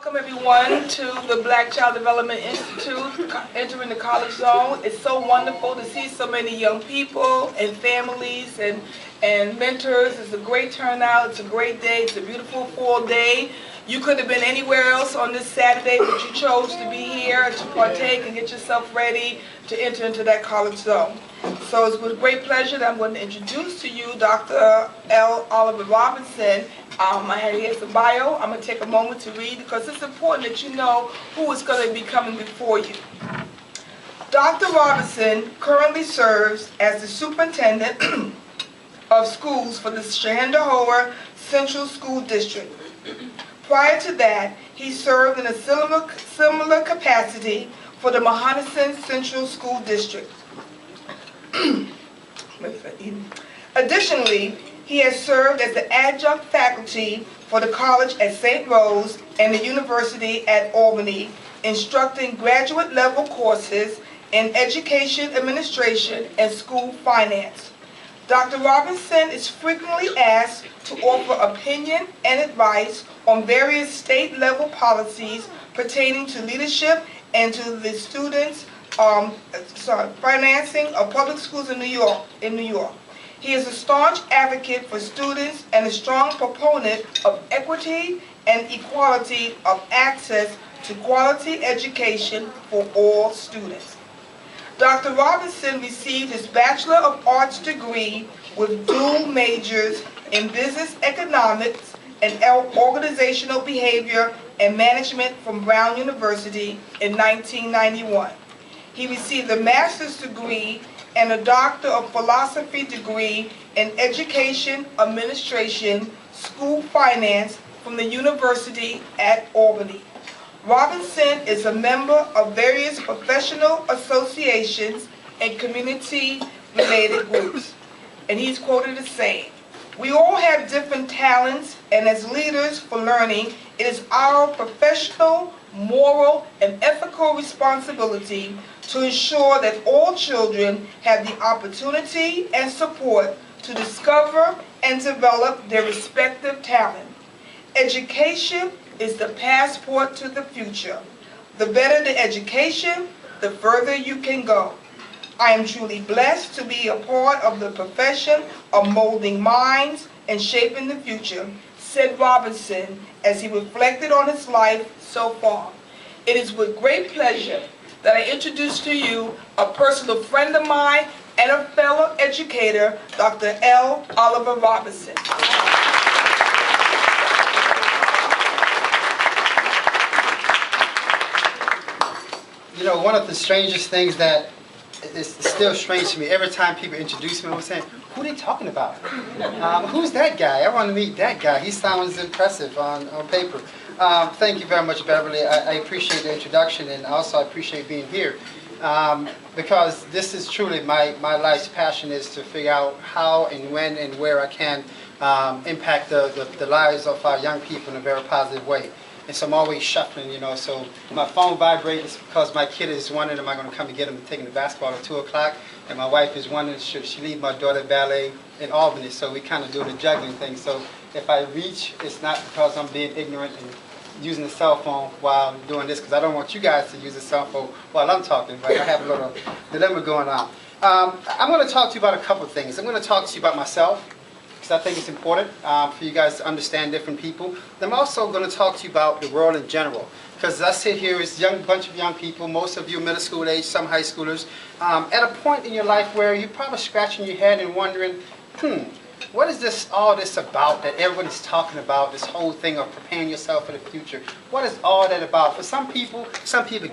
Welcome everyone to the Black Child Development Institute, entering the college zone. It's so wonderful to see so many young people and families and mentors. It's a great turnout. It's a great day. It's a beautiful fall day. You could have been anywhere else on this Saturday, but you chose to be here to partake and get yourself ready to enter into that college zone. So it's with great pleasure that I'm going to introduce to you Dr. L. Oliver Robinson. I had here the bio. I'm going to take a moment to read because it's important that you know who is going to be coming before you. Dr. Robinson currently serves as the Superintendent of Schools for the Shenendehowa Central School District. Prior to that, he served in a similar capacity for the Mohonasen Central School District. Additionally, he has served as the Adjunct Faculty for the College at St. Rose and the University at Albany, instructing graduate-level courses in education administration and school finance. Dr. Robinson is frequently asked to offer opinion and advice on various state-level policies pertaining to leadership and to the students' financing of public schools in New York. He is a staunch advocate for students and a strong proponent of equity and equality of access to quality education for all students. Dr. Robinson received his Bachelor of Arts degree with dual majors in business economics and organizational behavior and management from Brown University in 1991. He received a master's degree and a Doctor of Philosophy degree in Education Administration, School Finance from the University at Albany. Robinson is a member of various professional associations and community-related groups. And he's quoted as saying, "We all have different talents, and as leaders for learning, it is our professional, moral, and ethical responsibility to ensure that all children have the opportunity and support to discover and develop their respective talent. Education is the passport to the future. The better the education, the further you can go. I am truly blessed to be a part of the profession of molding minds and shaping the future," said Robinson as he reflected on his life so far. It is with great pleasure that I introduce to you a personal friend of mine and a fellow educator, Dr. L. Oliver Robinson. You know, one of the strangest things that is still strange to me, every time people introduce me, I'm saying, who are they talking about? Who's that guy? I want to meet that guy. He sounds impressive on paper. Thank you very much, Beverly. I appreciate the introduction, and also I appreciate being here. Because this is truly my life's passion, is to figure out how and when and where I can impact the lives of our young people in a very positive way. And so I'm always shuffling, you know, so my phone vibrates because my kid is wondering, am I going to come and get him and take him to basketball at 2 o'clock? And my wife is wondering, should she leave my daughter at ballet in Albany? So we kind of do the juggling thing. So if I reach, it's not because I'm being ignorant and using the cell phone while I'm doing this, because I don't want you guys to use the cell phone while I'm talking, but I have a little dilemma going on. I'm going to talk to you about a couple of things. I'm going to talk to you about myself, because I think it's important for you guys to understand different people. I'm also going to talk to you about the world in general, because as I sit here, it's a bunch of young people, most of you middle school age, some high schoolers, at a point in your life where you're probably scratching your head and wondering, what is all this about that everybody's talking about, this whole thing of preparing yourself for the future? What is all that about? For some people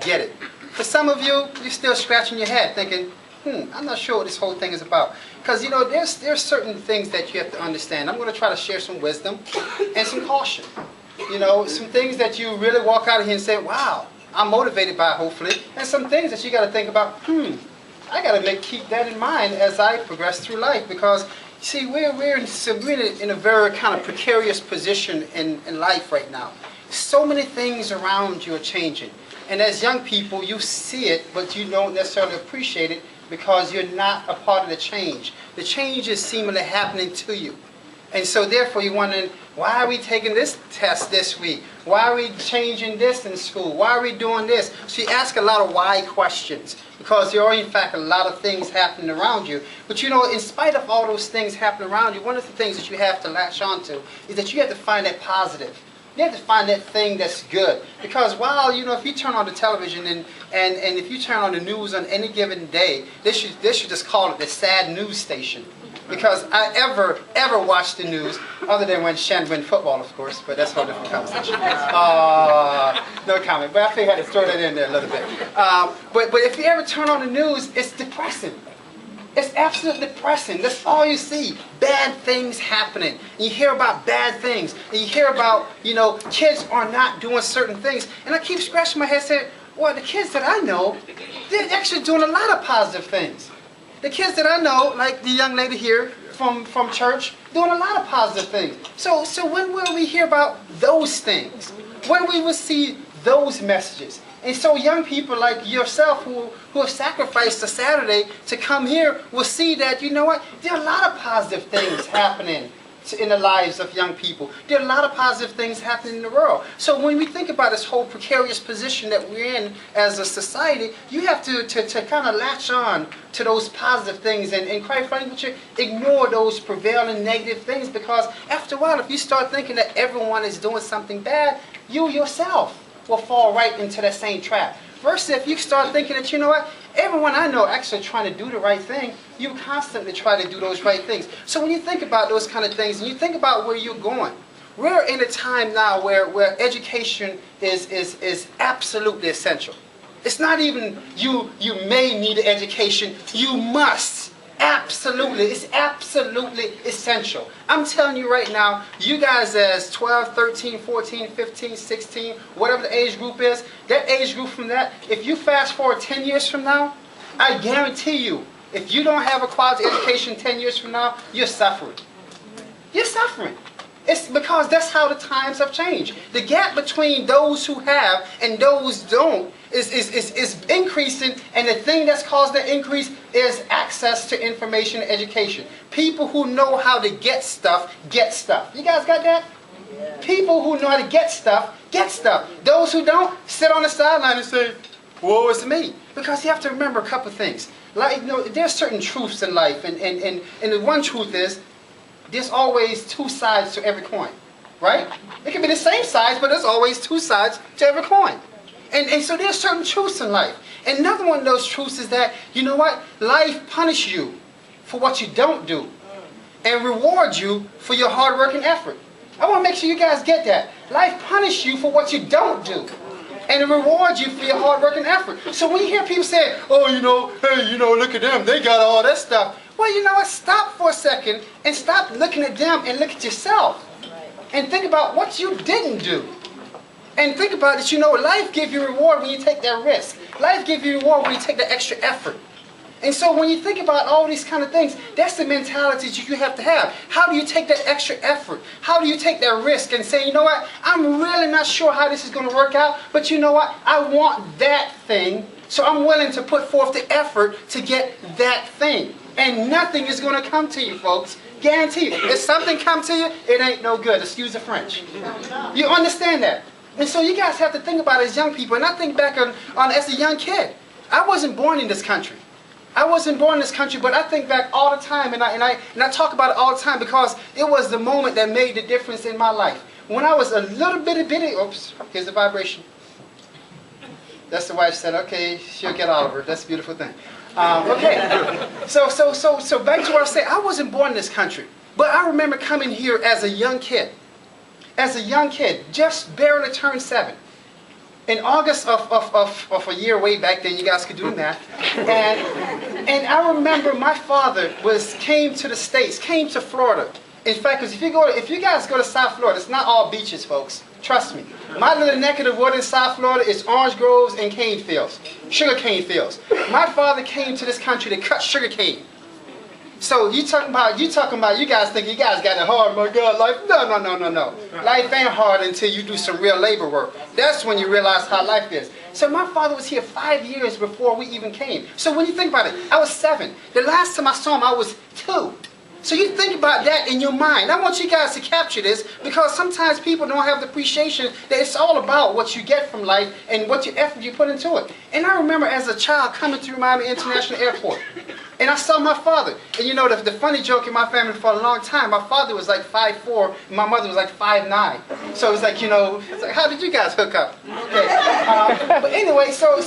get it. For some of you, you're still scratching your head thinking, I'm not sure what this whole thing is about. Because, you know, there's certain things that you have to understand. I'm going to try to share some wisdom and some caution. You know, some things that you really walk out of here and say, wow, I'm motivated by, hopefully. And some things that you got to think about, I got to keep that in mind as I progress through life. Because, see, we're really in a very kind of precarious position in life right now. So many things around you are changing. And as young people, you see it, but you don't necessarily appreciate it because you're not a part of the change. The change is seemingly happening to you. And so therefore you're wondering, why are we taking this test this week? Why are we changing this in school? Why are we doing this? So you ask a lot of why questions, because there are in fact a lot of things happening around you. But you know, in spite of all those things happening around you, one of the things that you have to latch on to is that you have to find that positive. You have to find that thing that's good. Because while, you know, if you turn on the television and if you turn on the news on any given day, they should just call it the sad news station. Because I ever watched the news, other than when Shen win football, of course, but that's a whole different conversation. No comment, but I think I had to throw that in there a little bit. But if you ever turn on the news, it's depressing. It's absolutely depressing. That's all you see. Bad things happening. And you hear about bad things. And you hear about, you know, kids are not doing certain things. And I keep scratching my head saying, well, the kids that I know, they're actually doing a lot of positive things. The kids that I know, like the young lady here from church, doing a lot of positive things. So when will we hear about those things? When we will see those messages? And so young people like yourself who have sacrificed a Saturday to come here will see that, you know what, there are a lot of positive things happening in the lives of young people. There are a lot of positive things happening in the world. So when we think about this whole precarious position that we're in as a society, you have to kind of latch on to those positive things and quite frankly, ignore those prevailing negative things, because after a while, if you start thinking that everyone is doing something bad, you yourself will fall right into that same trap. Versus if you start thinking that, you know what, everyone I know actually trying to do the right thing, you constantly try to do those right things. So when you think about those kind of things, and you think about where you're going, we're in a time now where education is absolutely essential. It's not even you may need an education, you must. Absolutely, it's absolutely essential. I'm telling you right now, you guys as 12, 13, 14, 15, 16, whatever the age group is, that age group from that, if you fast forward 10 years from now, I guarantee you, if you don't have a quality education 10 years from now, you're suffering. You're suffering. It's because that's how the times have changed. The gap between those who have and those don't is increasing, and the thing that's caused the increase is access to information and education. People who know how to get stuff, get stuff. You guys got that? Yeah. People who know how to get stuff, get stuff. Those who don't, sit on the sideline and say, woe is me. Because you have to remember a couple things. Like, you know, there's certain truths in life, and the one truth is, there's always two sides to every coin, right? It can be the same sides, but there's always two sides to every coin. And so there's certain truths in life. And another one of those truths is that, you know what? Life punishes you for what you don't do and rewards you for your hard work and effort. I want to make sure you guys get that. Life punishes you for what you don't do and it rewards you for your hard work and effort. So when you hear people say, oh, you know, hey, you know, look at them, they got all that stuff. Well, you know what? Stop for a second and stop looking at them and look at yourself. And think about what you didn't do. And think about it, you know, life gives you reward when you take that risk. Life gives you reward when you take the extra effort. And so when you think about all these kind of things, that's the mentality that you have to have. How do you take that extra effort? How do you take that risk and say, you know what, I'm really not sure how this is going to work out, but you know what, I want that thing, so I'm willing to put forth the effort to get that thing. And nothing is going to come to you, folks. Guarantee you. If something comes to you, it ain't no good. Excuse the French. You understand that? And so you guys have to think about it as young people. And I think back on as a young kid. I wasn't born in this country. I wasn't born in this country, but I think back all the time, and I talk about it all the time because it was the moment that made the difference in my life. When I was a little bitty, oops, here's the vibration. That's the wife said, okay, she'll get Oliver. That's a beautiful thing. Okay, so back to what I said. I wasn't born in this country, but I remember coming here as a young kid. As a young kid, just barely turned 7. In August of a year way back then, you guys could do the math. And I remember my father came to the States, came to Florida. In fact, because if you guys go to South Florida, it's not all beaches, folks. Trust me. My little neck of the wood in South Florida is orange groves and cane fields, sugar cane fields. My father came to this country to cut sugar cane. So you talking about, you guys think you guys got it hard, my God, life. No. Life ain't hard until you do some real labor work. That's when you realize how life is. So my father was here 5 years before we even came. So when you think about it, I was 7. The last time I saw him, I was 2. So you think about that in your mind. I want you guys to capture this because sometimes people don't have the appreciation that it's all about what you get from life and what your effort you put into it. And I remember as a child coming through Miami International Airport, and I saw my father. And you know, the funny joke in my family for a long time, my father was like 5'4", and my mother was like 5'9". So it was like, you know, it's like, how did you guys hook up? Okay. But anyway, so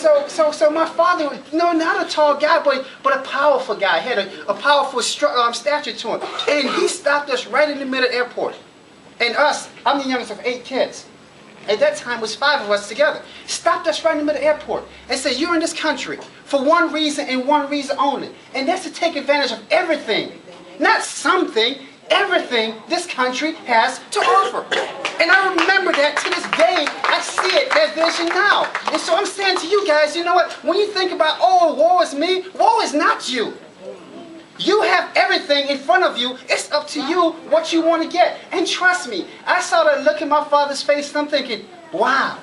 my father was, not a tall guy, but a powerful guy. He had a powerful stature to him. And he stopped us right in the middle of the airport. And I'm the youngest of 8 kids. At that time, it was 5 of us together. Stopped us right in the middle of the airport and said, you're in this country for one reason and one reason only. And that's to take advantage of everything. Not something, everything this country has to offer. And I remember that to this day. I see it, that vision now. And so I'm saying to you guys, you know what? When you think about, oh, woe is me, woe is not you. You have everything in front of you. It's up to you what you want to get. And trust me, I saw that look in my father's face and I'm thinking, wow,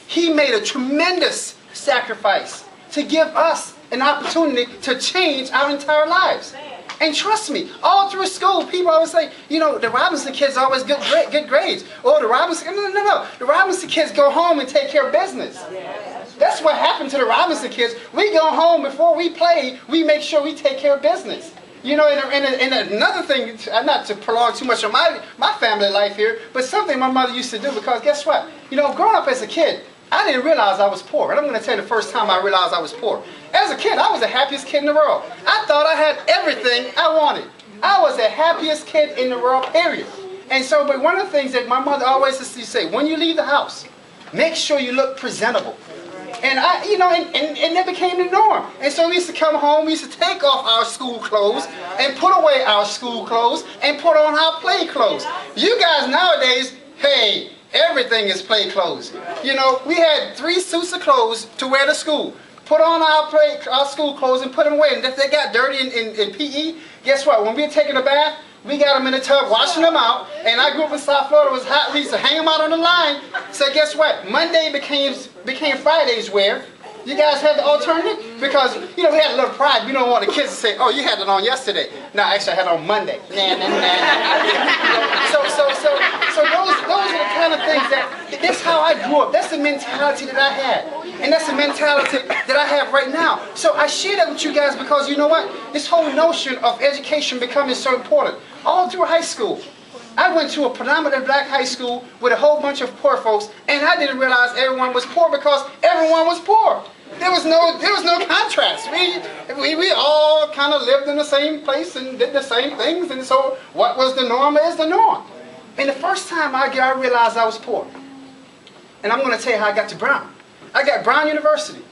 he made a tremendous sacrifice to give us an opportunity to change our entire lives. And trust me, all through school, people always say, you know, the Robinson kids always get good grades. Oh, the Robinson, no. The Robinson kids go home and take care of business. That's what happened to the Robinson kids. We go home before we play, we make sure we take care of business. You know, and another thing, not to prolong too much of my family life here, but something my mother used to do, because guess what? You know, growing up as a kid, I didn't realize I was poor. And I'm going to tell you the first time I realized I was poor. As a kid, I was the happiest kid in the world. I thought I had everything I wanted. I was the happiest kid in the world, period. And so, but one of the things that my mother always used to say, when you leave the house, make sure you look presentable. And and that became the norm. And so we used to come home, we used to take off our school clothes and put away our school clothes and put on our play clothes. You guys nowadays, hey, everything is play clothes. You know, we had 3 suits of clothes to wear to school. Put on our school clothes and put them away. And if they got dirty in PE, guess what? When we were taking a bath, we got them in the tub, washing them out. And I grew up in South Florida, it was hot. We used to hang them out on the line. So guess what? Monday became Friday's wear. You guys have the alternative? Because, you know, we had a little pride. We don't want the kids to say, oh, you had it on yesterday. No, actually, I had it on Monday. So those are the kind of things that's how I grew up. That's the mentality that I had. And that's the mentality that I have right now. So I share that with you guys because, you know what? This whole notion of education becoming so important. All through high school. I went to a predominantly black high school with a whole bunch of poor folks, and I didn't realize everyone was poor because everyone was poor. There was no contrast. We all kind of lived in the same place and did the same things, and so what was the norm is the norm. And the first time I realized I was poor, and I'm going to tell you how I got to Brown. I got Brown University.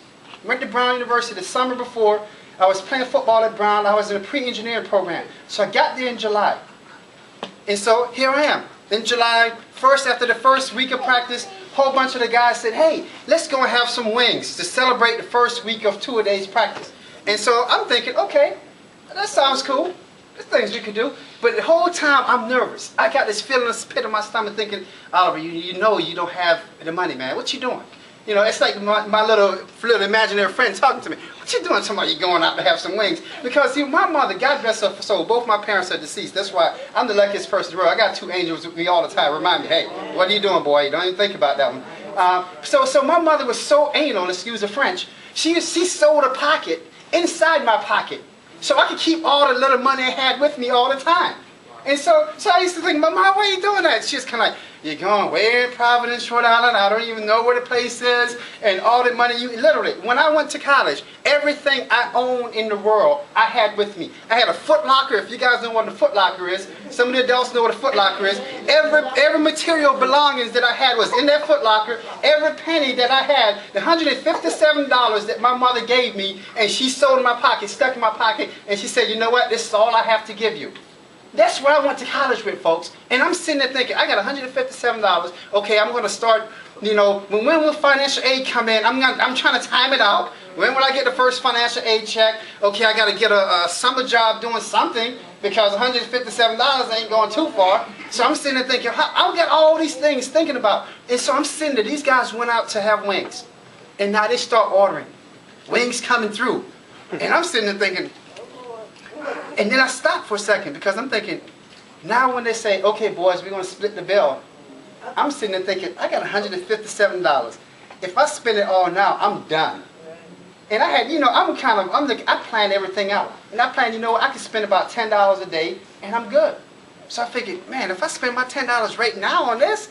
Went to Brown University the summer before. I was playing football at Brown. I was in a pre-engineering program. So I got there in July. And so here I am. In July 1st, after the first week of practice, a whole bunch of the guys said, hey, let's go and have some wings to celebrate the first week of 2 days practice. And so I'm thinking, okay, that sounds cool. There's things we could do. But the whole time I'm nervous. I got this feeling in the pit of my stomach thinking, Oliver, you know you don't have the money, man. What you doing? You know, it's like my little imaginary friend talking to me. What you doing? Somebody you going out to have some wings? Because see, my mother, God bless her soul, both my parents are deceased. That's why I'm the luckiest person in the world. I got 2 angels with me all the time. Remind me, hey, what are you doing, boy? Don't even think about that one. So my mother was so anal, excuse the French. She sewed a pocket inside my pocket, so I could keep all the little money I had with me all the time. And so I used to think, Mama, why are you doing that? She was kind of like, you're going way in Providence, Rhode Island, I don't even know where the place is, and all the money literally, when I went to college, everything I owned in the world, I had with me. I had a Foot Locker, if you guys know what a Foot Locker is, some of the adults know what a Foot Locker is. Every material belongings that I had was in that Foot Locker. Every penny that I had, the $157 that my mother gave me, and she sewed in my pocket, stuck in my pocket, and she said, you know what, this is all I have to give you. That's where I went to college with, folks. And I'm sitting there thinking, I got $157. Okay, I'm going to start, you know, when will financial aid come in? I'm trying to time it out. When will I get the first financial aid check? Okay, I got to get a summer job doing something because $157 ain't going too far. So I'm sitting there thinking, I've got all these things thinking about. And so I'm sitting there. These guys went out to have wings. And now they start ordering. Wings coming through. And I'm sitting there thinking, And then I stopped for a second because I'm thinking, now when they say, okay, boys, we're going to split the bill, I'm sitting there thinking, I got $157. If I spend it all now, I'm done. And I had, I planned everything out. And I planned, I could spend about $10 a day and I'm good. So I figured, man, if I spend my $10 right now on this,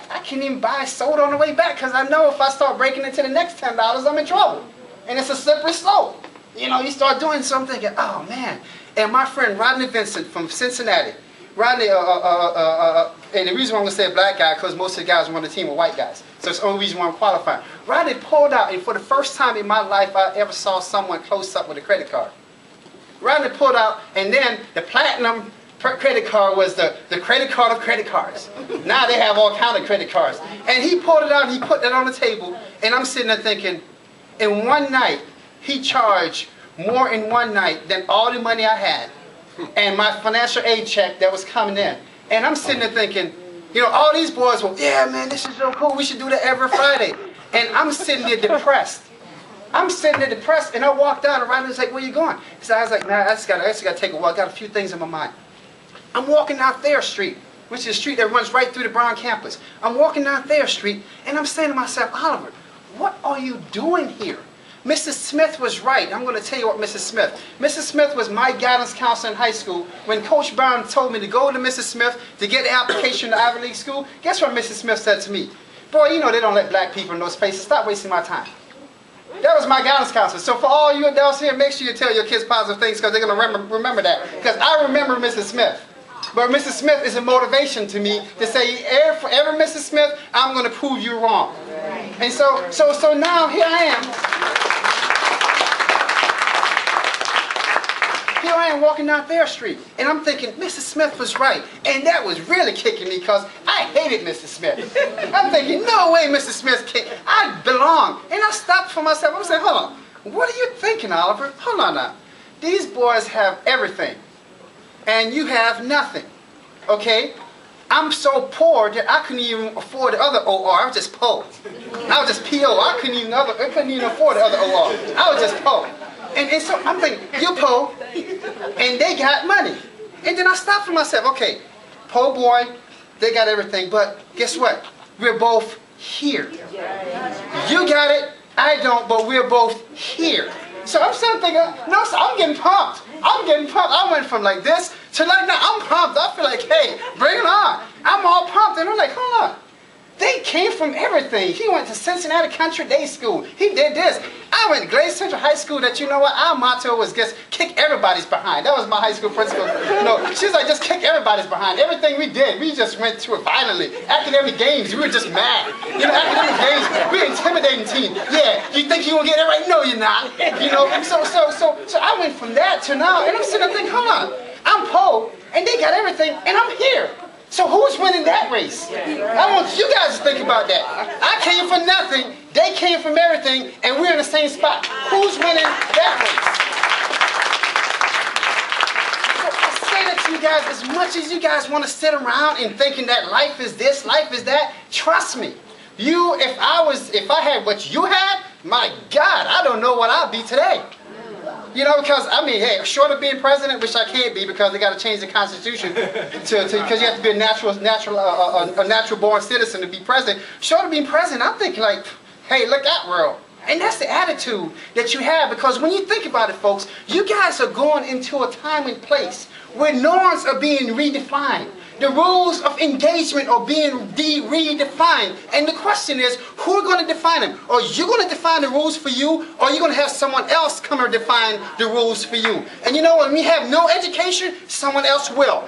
I can't even buy soda on the way back because I know if I start breaking into the next $10, I'm in trouble. And it's a slippery slope. You start doing something, oh man. And my friend Rodney Vincent from Cincinnati, Rodney, and the reason why I'm going to say a black guy, because most of the guys on the team are white guys. So it's the only reason why I'm qualifying. Rodney pulled out, and for the first time in my life, I ever saw someone close up with a credit card. Rodney pulled out, and then the platinum credit card was the credit card of credit cards. Now they have all kinds of credit cards. And he pulled it out, and he put it on the table, and I'm sitting there thinking, in one night, he charged more in one night than all the money I had and my financial aid check that was coming in. And I'm sitting there thinking, all these boys were, yeah, man, this is so cool. We should do that every Friday. And I'm sitting there depressed. And I walked down, and Rodney's like, where you going? So I was like, nah, I just got to take a walk. I got a few things in my mind. I'm walking down Thayer Street, which is a street that runs right through the Brown campus. I'm walking down Thayer Street, and I'm saying to myself, Oliver, what are you doing here? Mrs. Smith was right. I'm going to tell you what Mrs. Smith. Mrs. Smith was my guidance counselor in high school. When Coach Brown told me to go to Mrs. Smith to get the application to Ivy League school, guess what Mrs. Smith said to me? Boy, they don't let black people in those spaces. Stop wasting my time. That was my guidance counselor. So for all you adults here, make sure you tell your kids positive things because they're going to remember that. Because I remember Mrs. Smith. But Mrs. Smith is a motivation to me to say, for every Mrs. Smith, I'm going to prove you wrong. And so now here I am. Here I am walking down Thayer Street, and I'm thinking, Mrs. Smith was right. And that was really kicking me because I hated Mrs. Smith. I'm thinking, no way Mrs. Smith kicked. I belong. And I stopped for myself. I'm saying, hold on. What are you thinking, Oliver? Hold on now. These boys have everything, and you have nothing. Okay? I'm so poor that I couldn't even afford the other OR. I was just poor. I was just PO. I couldn't even afford the other OR. I was just poor. And so I'm thinking, you poor, and they got money. And then I stopped for myself. Okay, poor boy, they got everything, but guess what? We're both here. You got it, I don't, but we're both here. So I'm still thinking, no, so I'm getting pumped. I went from like this to like now. I'm pumped. I feel like, hey, bring it on. I'm all pumped. And I'm like, hold on. They came from everything. He went to Cincinnati Country Day School. He did this. I went to Glade Central High School that, our motto was just kick everybody's behind. That was my high school principal. She's like, just kick everybody's behind. Everything we did, we just went through it violently. Academic games, we were just mad. Academic games, we're an intimidating team. Yeah, you think you're going to get it right? No, you're not. So I went from that to now, and I'm sitting there thinking, hold on, I'm poor, and they got everything, and I'm here. So who's winning that race? I want you guys to think about that. I came from nothing, they came from everything, and we're in the same spot. Who's winning that race? So I say that to you guys, as much as you guys want to sit around and thinking that life is this, life is that, trust me. If I had what you had, my God, I don't know what I'd be today. Because, hey, short of being president, which I can't be because they got to change the Constitution because you have to be a natural born citizen to be president. Short of being president, I'm thinking like, hey, look out, world. And that's the attitude that you have because when you think about it, folks, you guys are going into a time and place where norms are being redefined. The rules of engagement are being redefined. And the question is, who are going to define them? Are you going to define the rules for you, or are you going to have someone else come and define the rules for you? And when we have no education, someone else will.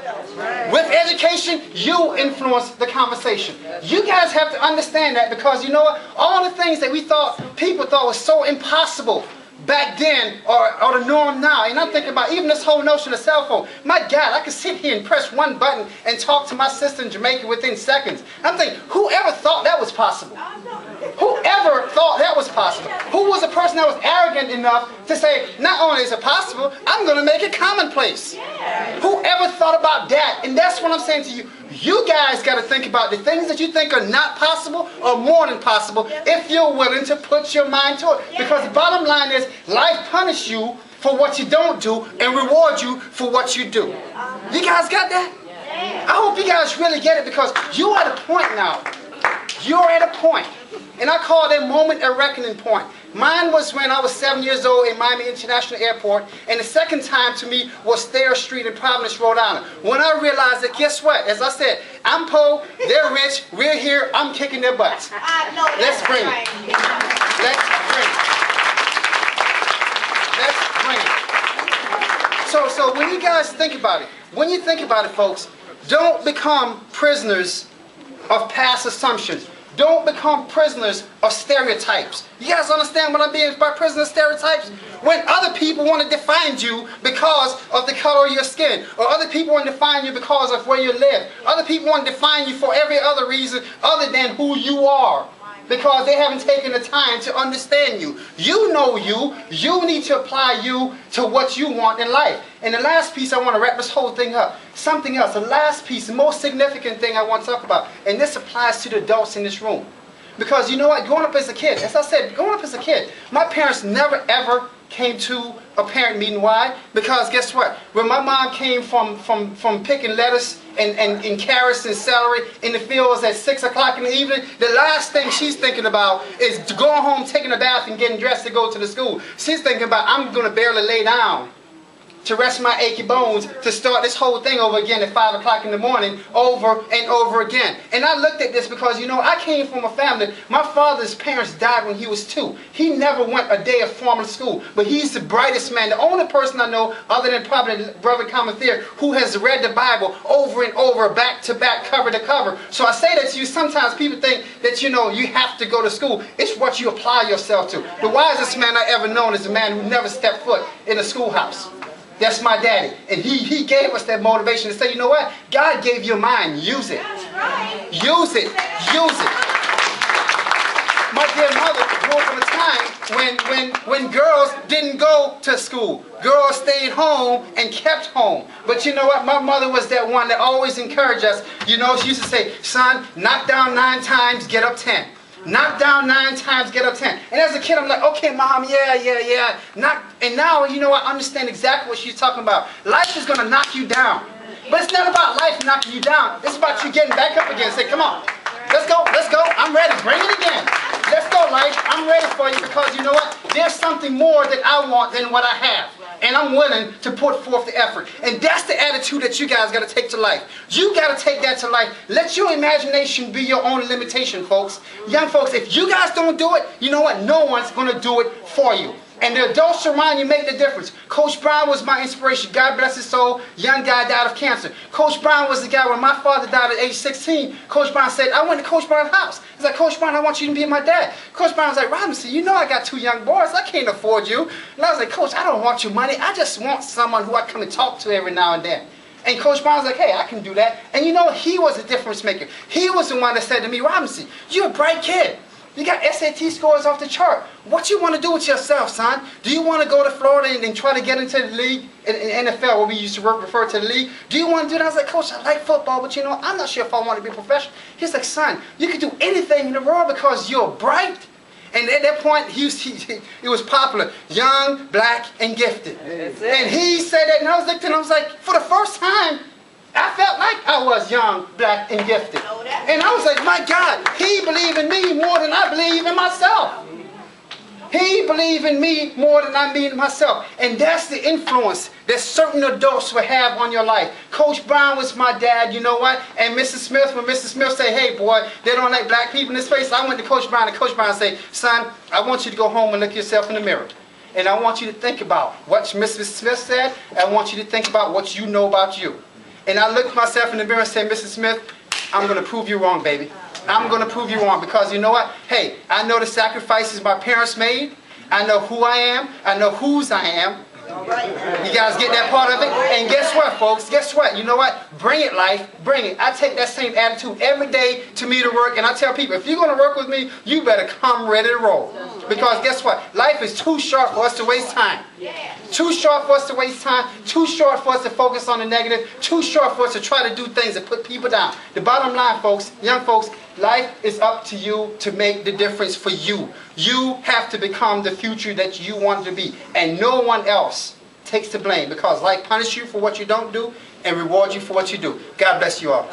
With education, you influence the conversation. You guys have to understand that because all the things that people thought was so impossible back then or the norm now. And I'm thinking about even this whole notion of cell phone. My God, I could sit here and press one button and talk to my sister in Jamaica within seconds. I'm thinking, whoever thought that was possible? Whoever thought that was possible? Who was the person that was arrogant enough to say, not only is it possible, I'm going to make it commonplace? Whoever thought about that? And that's what I'm saying to you. You guys got to think about the things that you think are not possible or more than possible if you're willing to put your mind to it. Because the bottom line is, life punishes you for what you don't do and reward you for what you do. You guys got that? I hope you guys really get it, because you're at a point now. You're at a point. And I call that moment a reckoning point. Mine was when I was 7 years old in Miami International Airport, and the second time to me was Thayer Street in Providence, Rhode Island. When I realized that, guess what? As I said, I'm poor, they're rich, we're here, I'm kicking their butts. Let's bring it. Let's bring it. Let's bring it. So when you guys think about it, when you think about it, folks, don't become prisoners of past assumptions. Don't become prisoners of stereotypes. You guys understand what I mean by prisoner of stereotypes? When other people want to define you because of the color of your skin, or other people want to define you because of where you live, other people want to define you for every other reason other than who you are, because they haven't taken the time to understand you. You know you. You need to apply you to what you want in life. And the last piece, I want to wrap this whole thing up. Something else. The last piece, the most significant thing I want to talk about. And this applies to the adults in this room. Because you know what? Growing up as a kid, as I said, growing up as a kid, my parents never ever came to a parent meeting. Why? Because guess what? When my mom came from picking lettuce and carrots and celery in the fields at 6 o'clock in the evening, the last thing she's thinking about is going home, taking a bath, and getting dressed to go to the school. She's thinking about, I'm going to barely lay down to rest my achy bones to start this whole thing over again at 5 o'clock in the morning, over and over again. And I looked at this because, you know, I came from a family. My father's parents died when he was 2. He never went a day of formal school, but he's the brightest man, the only person I know other than probably Brother Comethier who has read the Bible over and over, back to back, cover to cover. So I say that to you, sometimes people think that, you know, you have to go to school. It's what you apply yourself to. The wisest man I ever known is a man who never stepped foot in a schoolhouse. That's my daddy. And he gave us that motivation to say, you know what? God gave you a mind. Use it. Use it. Use it. My dear mother grew up in a time when girls didn't go to school. Girls stayed home and kept home. But you know what? My mother was that one that always encouraged us. You know, she used to say, son, knock down 9 times, get up 10. Knock down 9 times, get up 10. And as a kid, I'm like, okay, Mom, yeah. And now, you know, I understand exactly what she's talking about. Life is going to knock you down. But it's not about life knocking you down. It's about you getting back up again. Say, come on. Let's go. I'm ready. Bring it again. Let's go, life. I'm ready for you, because you know what? There's something more that I want than what I have. And I'm willing to put forth the effort. And that's the attitude that you guys got to take to life. You got to take that to life. Let your imagination be your own limitation, folks. Young folks, if you guys don't do it, you know what? No one's going to do it for you. And the adults around you make the difference. Coach Brown was my inspiration. God bless his soul. Young guy died of cancer. Coach Brown was the guy when my father died at age 16. Coach Brown said, I went to Coach Brown's house. He's like, Coach Brown, I want you to be my dad. Coach Brown was like, Robinson, you know I got 2 young boys. I can't afford you. And I was like, Coach, I don't want your money. I just want someone who I come and talk to every now and then. And Coach Brown was like, hey, I can do that. And you know, he was a difference maker. He was the one that said to me, Robinson, you're a bright kid. You got SAT scores off the chart. What you want to do with yourself, son? Do you want to go to Florida and try to get into the league, in NFL, where we used to refer to the league? Do you want to do that? I was like, Coach, I like football, but you know, I'm not sure if I want to be a professional. He's like, son, you can do anything in the world because you're bright. And at that point, it was popular. Young, black, and gifted. And he said that, and I was like, for the first time, I felt like I was young, black, and gifted. And I was like, my God, he believed in me more than I believe in myself. He believed in me more than I believe in myself. And that's the influence that certain adults will have on your life. Coach Brown was my dad, you know what? And Mrs. Smith, when Mrs. Smith say, hey boy, they don't like black people in this place, I went to Coach Brown, and Coach Brown say, son, I want you to go home and look yourself in the mirror. And I want you to think about what Mrs. Smith said. I want you to think about what you know about you. And I looked myself in the mirror and said, Mrs. Smith, I'm going to prove you wrong, baby. I'm going to prove you wrong, because you know what? Hey, I know the sacrifices my parents made. I know who I am. I know whose I am. You guys get that part of it? And guess what, folks? Guess what? You know what? Bring it, life. Bring it. I take that same attitude every day to me to work, and I tell people, if you're going to work with me, you better come ready to roll. Because guess what? Life is too short for us to waste time. Too short for us to waste time, too short for us to focus on the negative, too short for us to try to do things that put people down. The bottom line, folks, young folks, life is up to you to make the difference for you. You have to become the future that you want to be, and no one else takes the blame, because life punishes you for what you don't do and rewards you for what you do. God bless you all.